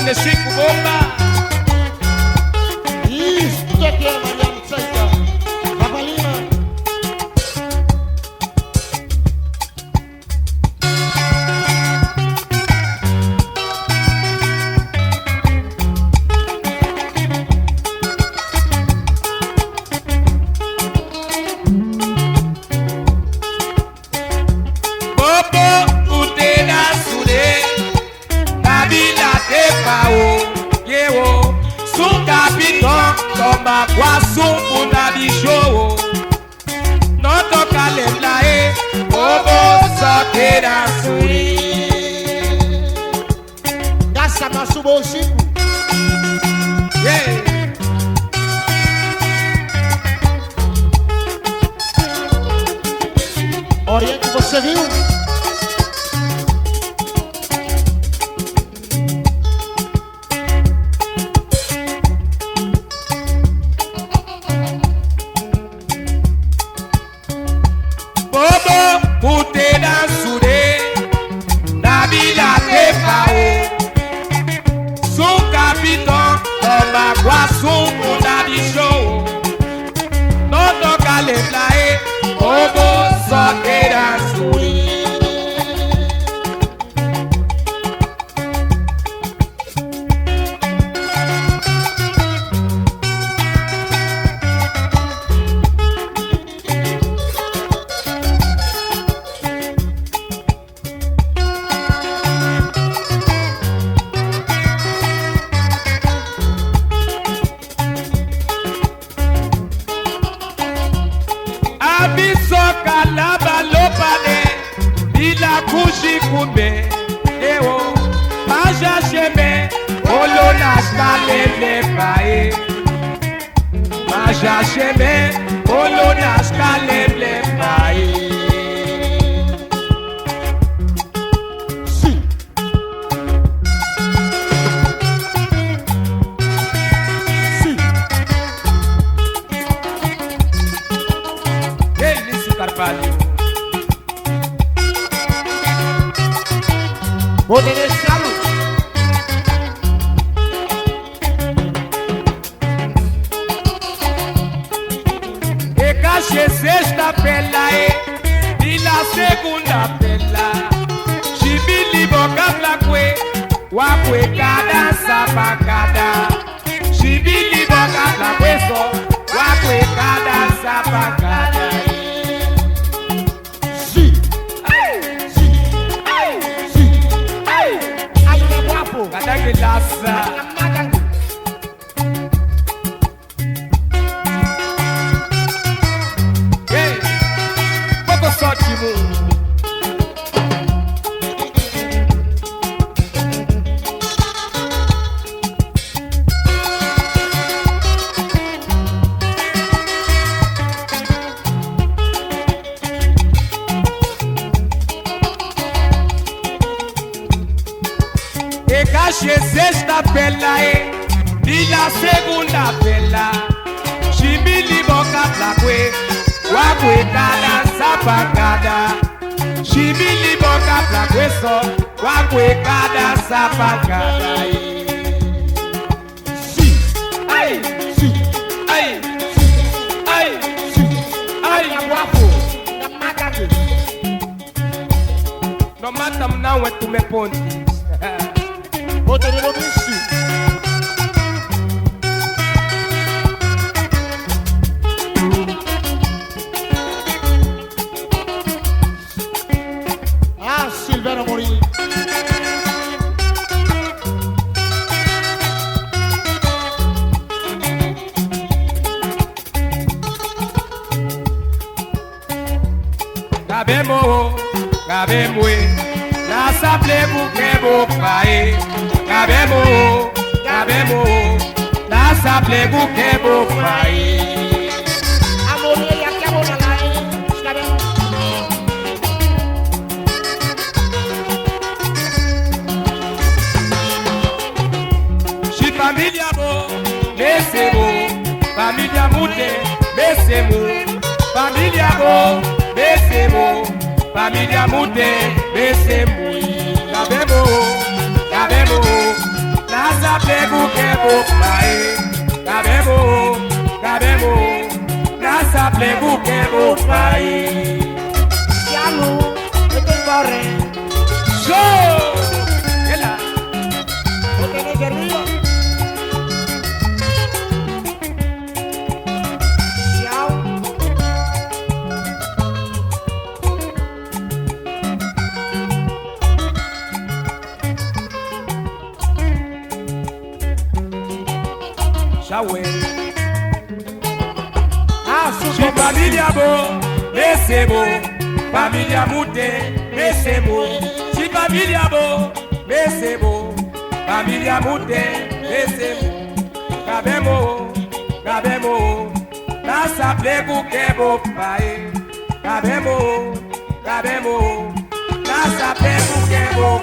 Twende Chico bomba. Isso aqui é Mariana Saita. Babalina. Bobo utena sude. Kabila te pao. Yewo. Sun capitão. Toma guaçum puna bicho. Não toca lembra e. Bobo só terá suri. Gasta nosso bolsinho. Yeah. Oriente, você viu? Bobo putena sude. Nabila te pao. Sun capitão. Toma guaçum puna bicho. Não toca lembra e. Bobo só terá suri. Abisoka laba lopane. Bila kushi kumbe. Ewo. Maja sheme. Olo naskale lepae. Maja sheme. Olo naskale lepae. Sim. Sim. Elise Carvalho. Moderestalo. E caixa sexta pela e. E la segunda pela. Chibili boca flakwe. Wakwe kada sapakada. Chibili boca flakwe so. Wakwe kada sapakada. Sim. Ai, Sim. ai, Sim. ai. Aí é guapo. Kada que laça. Magango. Ei, pouco só de mundo. E caixa sexta pela e. E la segunda pela. Chibili boca flakwe. Wakwe kada sapakada. Chibili boca flakwe so. Wakwe kada sapakada. Sim. Ai, Sim. ai, ai, Sim. ai. É guapo. É magango. No matter now when to me ponte. Moderado sim. Ah, Silveira Morim. Gabemo, gabemwe. Na saple bukebo pae. Gabemo, gabemo. Na saple bukebo pae. Amoria e aquela lá, hein? Está bem? Shi família bo, mesemo. Família mute, mesemo. Família bo, mesemo. Família mute, mesemo. Gabemo, gabemo. Na s'appelait bouquet beau paille. Yalou, et te corre. Chaud! Et là, No tenés que río. Yao. Chawé. Ah, Si super. familia beau, mais c'est beau. Familia mouté, mais c'est beau. Si familia beau, mais c'est beau. Familia mouté, mais c'est beau. Cabemo, cabemo. La s'appelait bouquet beau paille. Cabemo, cabemo. La s'appelait bouquet beau